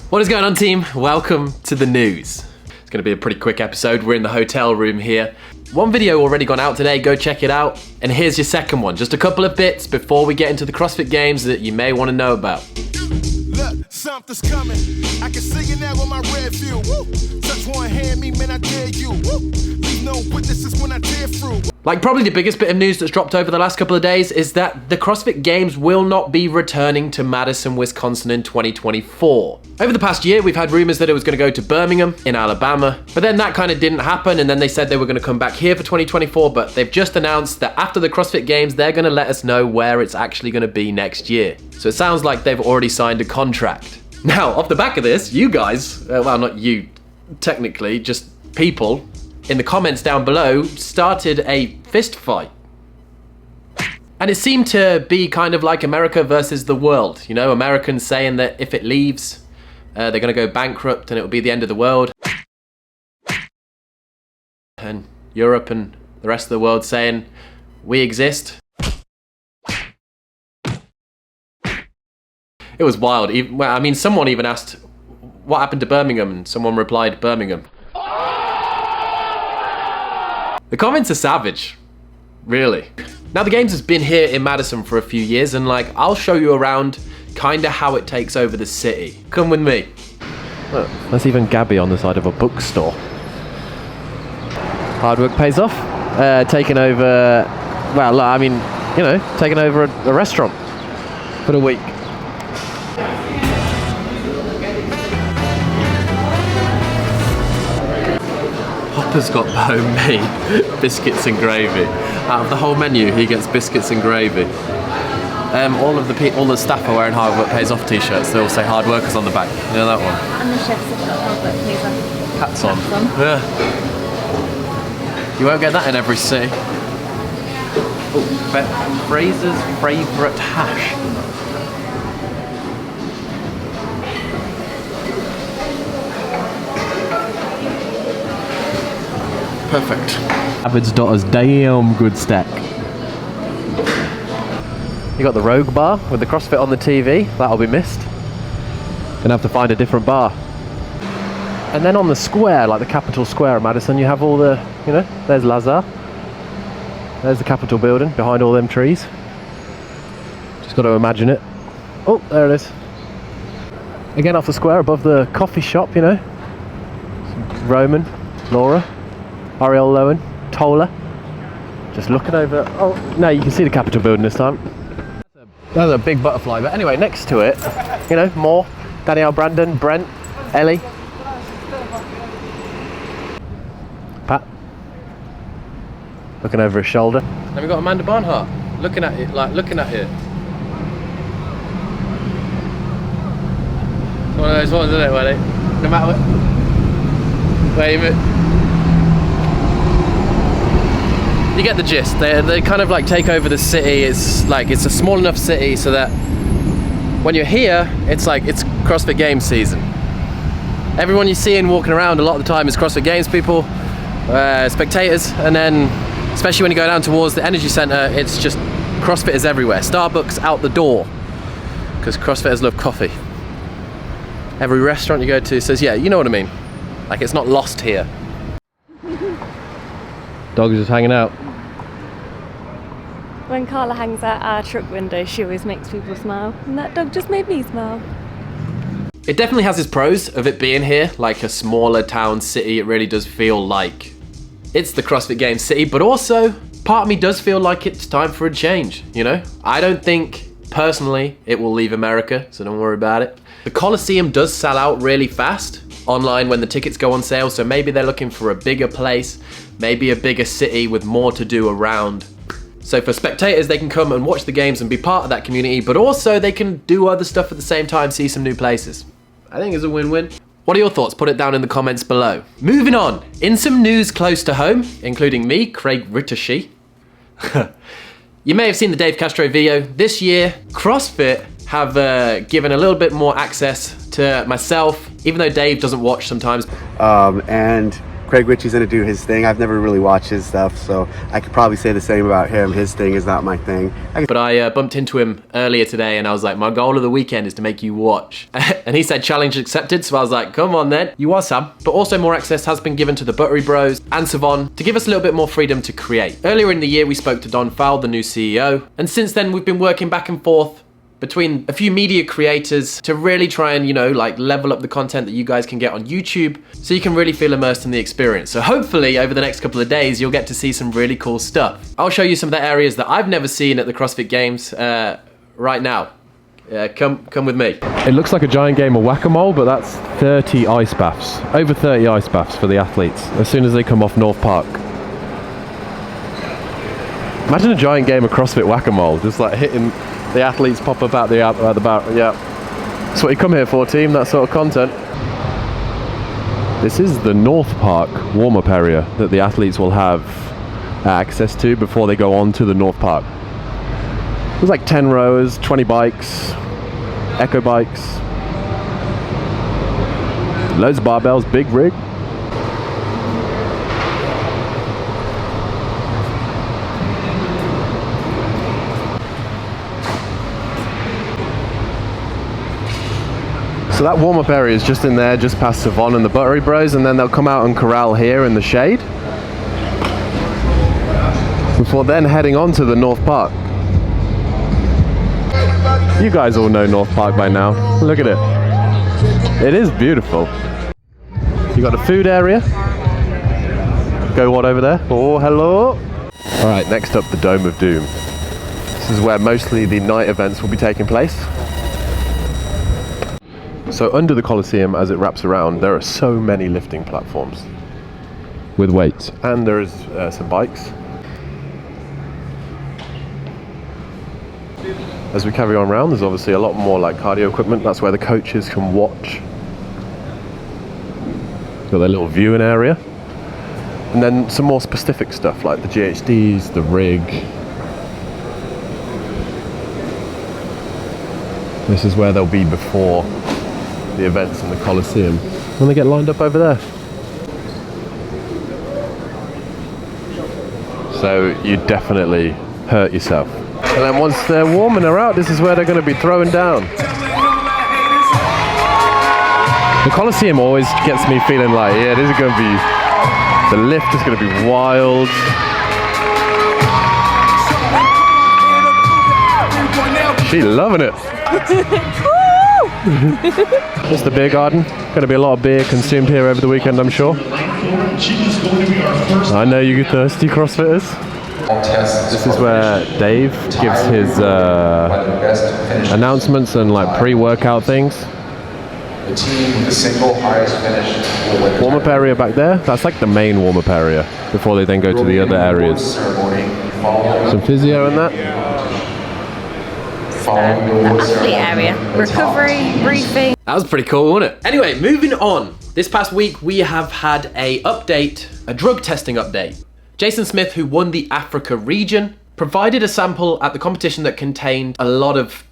What is going on, team? Welcome to the news. It's going to be a pretty quick episode. We're in the hotel room here. One video already gone out today, go check it out. And here's your second one. Just a couple of bits before we get into the CrossFit Games that you may want to know about. Look, something's coming. I can see you now with my red view. Touch one hand me, man, I dare you. Leave no witnesses when I tear through. Like, probably the biggest bit of news that's dropped over the last couple of days is that the CrossFit Games will not be returning to Madison, Wisconsin in 2024. Over the past year, we've had rumors that it was going to go to Birmingham in Alabama, but then that kind of didn't happen, and then they said they were going to come back here for 2024, but they've just announced that after the CrossFit Games, they're going to let us know where it's actually going to be next year. So it sounds like they've already signed a contract. Now, off the back of this, you guys, well, not you, technically, just people, in the comments down below, started a fist fight. And it seemed to be kind of like America versus the world. You know, Americans saying that if it leaves, they're going to go bankrupt and it will be the end of the world. And Europe and the rest of the world saying, we exist. It was wild. Well, I mean, someone even asked, what happened to Birmingham? And someone replied, Birmingham. The comments are savage, really. Now the Games has been here in Madison for a few years, and like, I'll show you around kinda how it takes over the city. Come with me. Look, there's even Gabby on the side of a bookstore. Hard work pays off. Taking over, well, I mean, you know, taking over a restaurant for the week. Hopper's got homemade biscuits and gravy. Out of the whole menu, he gets biscuits and gravy. All the staff are wearing Hard Work Pays Off t-shirts. They all say Hard Workers on the back. You know that one? And the chefs have got Hard Work Pays Off. Hats on. Yeah. You won't get that in every city. Oh, Fraser's favourite hash. Perfect. Avid's daughter's damn good stack. You got the Rogue bar with the CrossFit on the TV. That'll be missed. Gonna have to find a different bar. And then on the square, like the Capitol Square of Madison, you have all the, you know, there's Lazar. There's the Capitol building behind all them trees. Just got to imagine it. Oh, there it is. Again off the square above the coffee shop, you know. Roman, Laura. Ariel Lowen, Tola, just looking over. Oh, no, you can see the Capitol building this time. That's a big butterfly, but anyway, next to it, you know, more. Danielle, Brandon, Brent, Ellie. Pat. Looking over his shoulder. Then we got Amanda Barnhart, looking at it, like looking at it. It's one of those ones, isn't it, where no matter what, where you you get the gist. They kind of like take over the city. It's like, it's a small enough city so that when you're here, it's like, it's CrossFit Games season. Everyone you see in walking around a lot of the time is CrossFit Games people, spectators, and then especially when you go down towards the energy center, it's just CrossFitters everywhere. Starbucks out the door, because CrossFitters love coffee. Every restaurant you go to says, yeah, you know what I mean. Like, it's not lost here. Dog is just hanging out. When Carla hangs out our truck window, she always makes people smile. And that dog just made me smile. It definitely has its pros of it being here, like a smaller town city. It really does feel like it's the CrossFit Games city, but also part of me does feel like it's time for a change, you know? I don't think, personally, it will leave America, so don't worry about it. The Coliseum does sell out really fast online when the tickets go on sale, so maybe they're looking for a bigger place, maybe a bigger city with more to do around. So for spectators, they can come and watch the games and be part of that community, but also they can do other stuff at the same time, see some new places. I think it's a win-win. What are your thoughts? Put it down in the comments below. Moving on, in some news close to home, including me, Craig Rittershee. You may have seen the Dave CassTro video. This year, CrossFit have given a little bit more access to myself, even though Dave doesn't watch sometimes. And Craig Ritchie's gonna do his thing. I've never really watched his stuff, so I could probably say the same about him. His thing is not my thing. But I bumped into him earlier today and I was like, my goal of the weekend is to make you watch. And he said challenge accepted, so I was like, come on then. You are, Sam. But also more access has been given to the Buttery Bros and Savon to give us a little bit more freedom to create. Earlier in the year, we spoke to Don Fowle, the new CEO, and since then we've been working back and forth between a few media creators to really try and, like level up the content that you guys can get on YouTube so you can really feel immersed in the experience. So hopefully over the next couple of days, you'll get to see some really cool stuff. I'll show you some of the areas that I've never seen at the CrossFit Games right now. Come with me. It looks like a giant game of whack-a-mole, but that's 30 ice baths. Over 30 ice baths for the athletes as soon as they come off North Park. Imagine a giant game of CrossFit whack-a-mole, just like hitting the athletes pop up out the back. Yeah, that's what you come here for, team, that sort of content. This is the North Park warm-up area that the athletes will have access to before they go on to the North Park. There's like 10 rowers, 20 bikes, echo bikes, loads of barbells, big rig. So that warm-up area is just in there, just past Savon and the Buttery Bros, and then they'll come out and corral here in the shade before then heading on to the North Park. You guys all know North Park by now. Look at it. It is beautiful. You got a food area. Go what over there? Oh, hello. All right, next up, the Dome of Doom. This is where mostly the night events will be taking place. So under the Coliseum, as it wraps around, there are so many lifting platforms with weights, and there is some bikes. As we carry on around, there's obviously a lot more like cardio equipment. That's where the coaches can watch. Got their little viewing area. And then some more specific stuff like the GHDs, the rig. This is where they'll be before the events in the Coliseum, when they get lined up over there. So you definitely hurt yourself. And then once they're warming her out, this is where they're going to be throwing down. The Coliseum always gets me feeling like, yeah, this is going to be, the lift is going to be wild. She's loving it. It's the beer garden. Going to be a lot of beer consumed here over the weekend, I'm sure. I know you thirsty CrossFitters. This is where Dave gives his announcements and like pre-workout things. The team with the single highest finish will win. Warm-up area back there. That's like the main warm-up area before they then go to the other areas. Some physio in that. Athlete area. Recovery, briefing. That was pretty cool, wasn't it? Anyway, moving on. This past week, we have had a drug testing update. Jason Smith, who won the Africa region, provided a sample at the competition that contained a lot of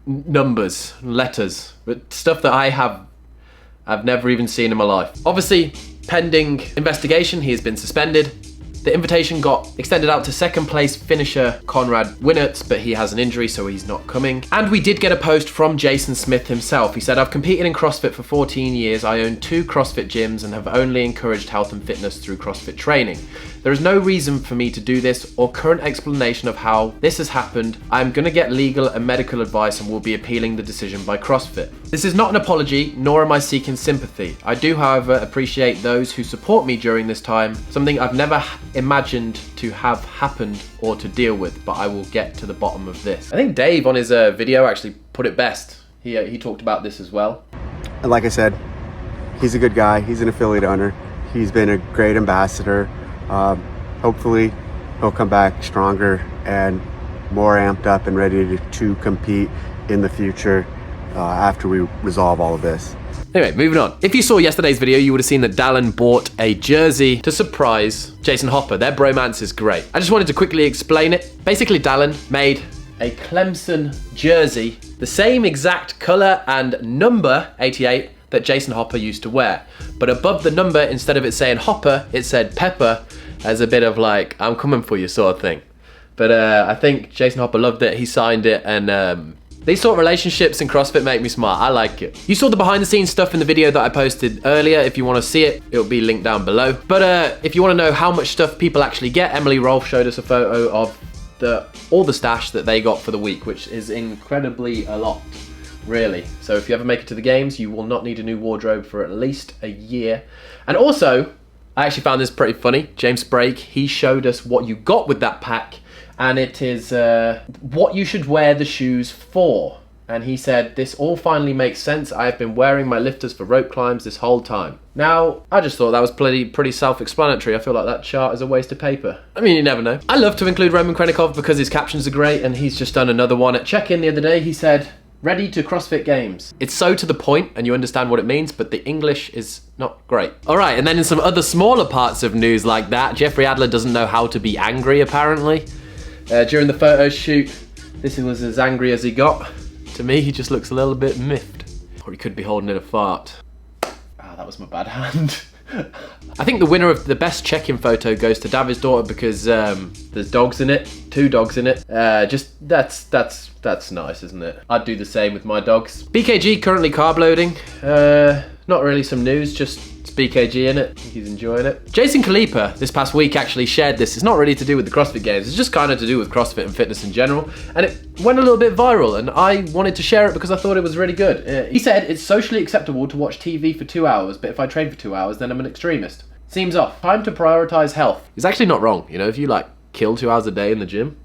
numbers, letters, but stuff that I've never even seen in my life. Obviously, pending investigation, he has been suspended. The invitation got extended out to second place finisher Conrad Winnertz, but he has an injury, so he's not coming. And we did get a post from Jason Smith himself. He said, I've competed in CrossFit for 14 years. I own 2 CrossFit gyms and have only encouraged health and fitness through CrossFit training. There is no reason for me to do this or current explanation of how this has happened. I'm going to get legal and medical advice and will be appealing the decision by CrossFit. This is not an apology, nor am I seeking sympathy. I do, however, appreciate those who support me during this time, something I've never imagined to have happened or to deal with, but I will get to the bottom of this. I think Dave on his video actually put it best. He talked about this as well. And like I said, he's a good guy. He's an affiliate owner. He's been a great ambassador. Hopefully he'll come back stronger and more amped up and ready to compete in the future after we resolve all of this. Anyway, moving on. If you saw yesterday's video, you would have seen that Dallin bought a jersey to surprise Jason Hopper. Their bromance is great. I just wanted to quickly explain it. Basically, Dallin made a Clemson jersey, the same exact color and number, 88, that Jason Hopper used to wear. But above the number, instead of it saying Hopper, it said Pepper, as a bit of like, I'm coming for you sort of thing. But I think Jason Hopper loved it, he signed it, and these sort of relationships in CrossFit make me smile. I like it. You saw the behind the scenes stuff in the video that I posted earlier. If you want to see it, it'll be linked down below. But if you want to know how much stuff people actually get, Emily Rolfe showed us a photo of all the stash that they got for the week, which is incredibly a lot, really. So if you ever make it to the games, you will not need a new wardrobe for at least a year. And also, I actually found this pretty funny. James Brake, he showed us what you got with that pack, and it is what you should wear the shoes for. And he said, this all finally makes sense. I have been wearing my lifters for rope climbs this whole time. Now, I just thought that was pretty self-explanatory. I feel like that chart is a waste of paper. I mean, you never know. I love to include Roman Krenikov because his captions are great, and he's just done another one. At check-in the other day, he said, ready to CrossFit Games. It's so to the point, and you understand what it means, but the English is not great. All right, and then in some other smaller parts of news like that, Jeffrey Adler doesn't know how to be angry, apparently. During the photo shoot, this was as angry as he got. To me, he just looks a little bit miffed. Or he could be holding in a fart. Ah, that was my bad hand. I think the winner of the best check-in photo goes to David's daughter because there's dogs in it, 2 dogs in it. That's nice, isn't it? I'd do the same with my dogs. BKG currently carb loading. Not really some news, just BKG in it. He's enjoying it. Jason Kalipa this past week actually shared this. It's not really to do with the CrossFit Games. It's just kind of to do with CrossFit and fitness in general. And it went a little bit viral, and I wanted to share it because I thought it was really good. He said, it's socially acceptable to watch TV for 2 hours, but if I train for 2 hours, then I'm an extremist. Seems off. Time to prioritize health. He's actually not wrong. You know, if you like kill 2 hours a day in the gym,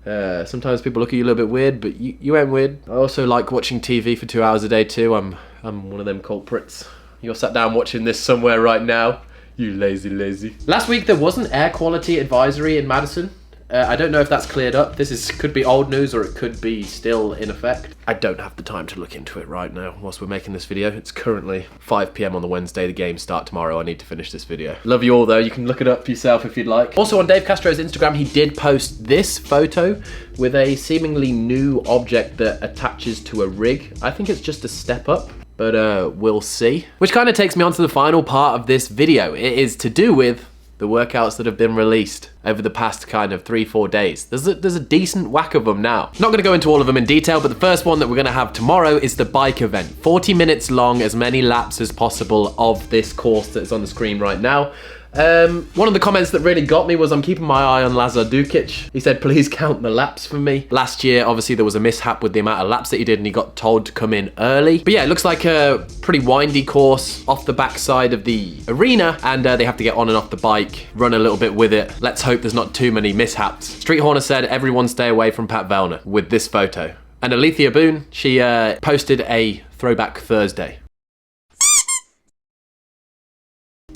sometimes people look at you a little bit weird, but you ain't weird. I also like watching TV for 2 hours a day too. I'm one of them culprits. You're sat down watching this somewhere right now. You lazy. Last week there was an air quality advisory in Madison. I don't know if that's cleared up. This could be old news or it could be still in effect. I don't have the time to look into it right now whilst we're making this video. It's currently 5 PM on the Wednesday. The games start tomorrow. I need to finish this video. Love you all though. You can look it up yourself if you'd like. Also on Dave CassTro's Instagram, he did post this photo with a seemingly new object that attaches to a rig. I think it's just a step up, but we'll see. Which kind of takes me on to the final part of this video. It is to do with the workouts that have been released over the past kind of 3-4 days. There's a decent whack of them now. Not gonna go into all of them in detail, but the first one that we're gonna have tomorrow is the bike event. 40 minutes long, as many laps as possible of this course that's on the screen right now. One of the comments that really got me was, I'm keeping my eye on Lazar Dukic. He said, please count the laps for me. Last year, obviously, there was a mishap with the amount of laps that he did, and he got told to come in early. But yeah, it looks like a pretty windy course off the backside of the arena, and they have to get on and off the bike, run a little bit with it. Let's hope there's not too many mishaps. Street Horner said, everyone stay away from Pat Vellner with this photo. And Alethea Boone, she posted a Throwback Thursday.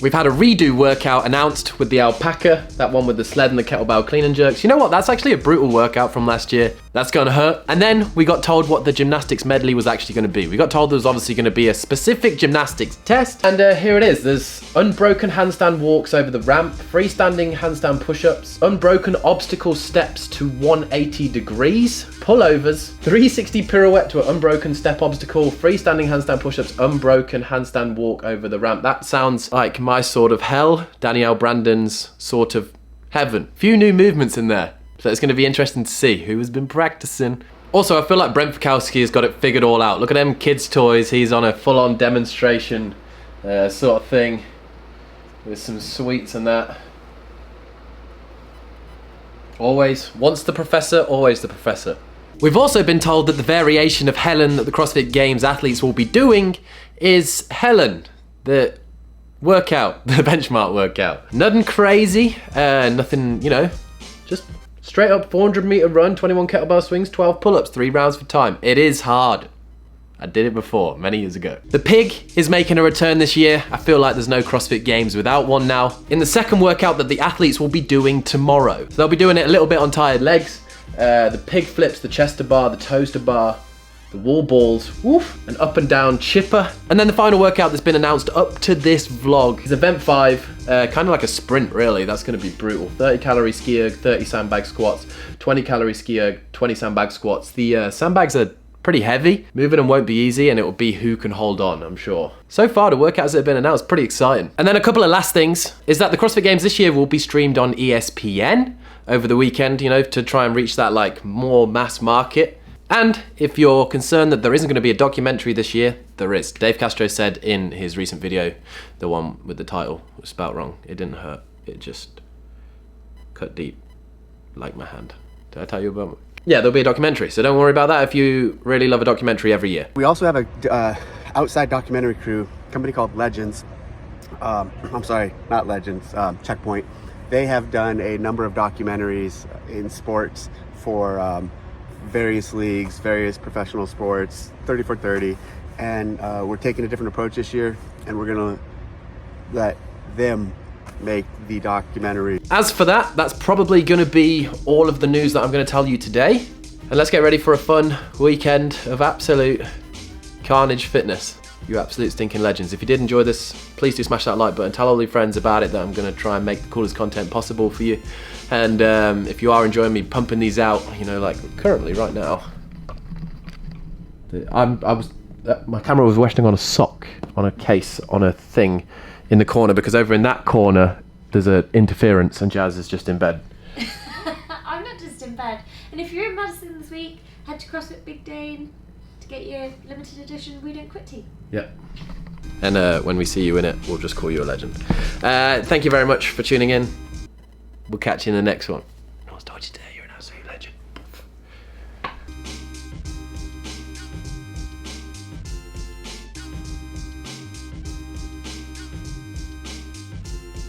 We've had a redo workout announced with the alpaca, that one with the sled and the kettlebell clean and jerks. You know what, that's actually a brutal workout from last year. That's gonna hurt. And then we got told what the gymnastics medley was actually gonna be. We got told there was obviously gonna be a specific gymnastics test. And here it is. There's unbroken handstand walks over the ramp, freestanding handstand push-ups, unbroken obstacle steps to 180 degrees, pullovers, 360 pirouette to an unbroken step obstacle, freestanding handstand push-ups, unbroken handstand walk over the ramp. That sounds like my sort of hell, Danielle Brandon's sort of heaven. Few new movements in there, so it's going to be interesting to see who has been practicing. Also, I feel like Brent Fikowski has got it figured all out. Look at them kids' toys. He's on a full-on demonstration sort of thing with some sweets and that. Always, once the professor, always the professor. We've also been told that the variation of Helen that the CrossFit Games athletes will be doing is Helen, the workout, the benchmark workout. Nothing crazy, nothing, you know, just straight up 400-meter run, 21 kettlebell swings, 12 pull-ups, 3 rounds for time. It is hard. I did it before, many years ago. The pig is making a return this year. I feel like there's no CrossFit Games without one now. In the second workout that the athletes will be doing tomorrow. So they'll be doing it a little bit on tired legs. The pig flips, the chest to bar, the toes to bar, the wall balls, woof, an up and down chipper. And then the final workout that's been announced up to this vlog is event 5, kind of like a sprint really. That's gonna be brutal. 30 calorie ski erg, 30 sandbag squats, 20 calorie ski erg, 20 sandbag squats. The sandbags are pretty heavy. Moving them won't be easy, and it will be who can hold on, I'm sure. So far, the workouts that have been announced, pretty exciting. And then a couple of last things is that the CrossFit Games this year will be streamed on ESPN over the weekend, you know, to try and reach that like more mass market. And if you're concerned that there isn't going to be a documentary this year, there is. Dave CassTro said in his recent video, the one with the title was spelt wrong. It didn't hurt. It just cut deep, like my hand. Did I tell you about it? Yeah, there'll be a documentary, so don't worry about that if you really love a documentary every year. We also have a outside documentary crew, company called Legends. I'm sorry, not Legends, Checkpoint. They have done a number of documentaries in sports for various leagues, various professional sports, 30 for 30, and we're taking a different approach this year, and we're gonna let them make the documentary. As for that, that's probably gonna be all of the news that I'm gonna tell you today. And let's get ready for a fun weekend of absolute carnage fitness. You absolute stinking legends. If you did enjoy this, please do smash that like button. Tell all your friends about it, that I'm gonna try and make the coolest content possible for you. And if you are enjoying me pumping these out, you know, like currently right now, my camera was resting on a sock, on a case, on a thing in the corner, because over in that corner there's an interference and Jazz is just in bed. I'm not just in bed. And if you're in Madison this week, head to CrossFit Big Day to get your limited edition We Don't Quit tee. Yep. And when we see you in it, we'll just call you a legend. Thank you very much for tuning in. We'll catch you in the next one. I'll talk to you today.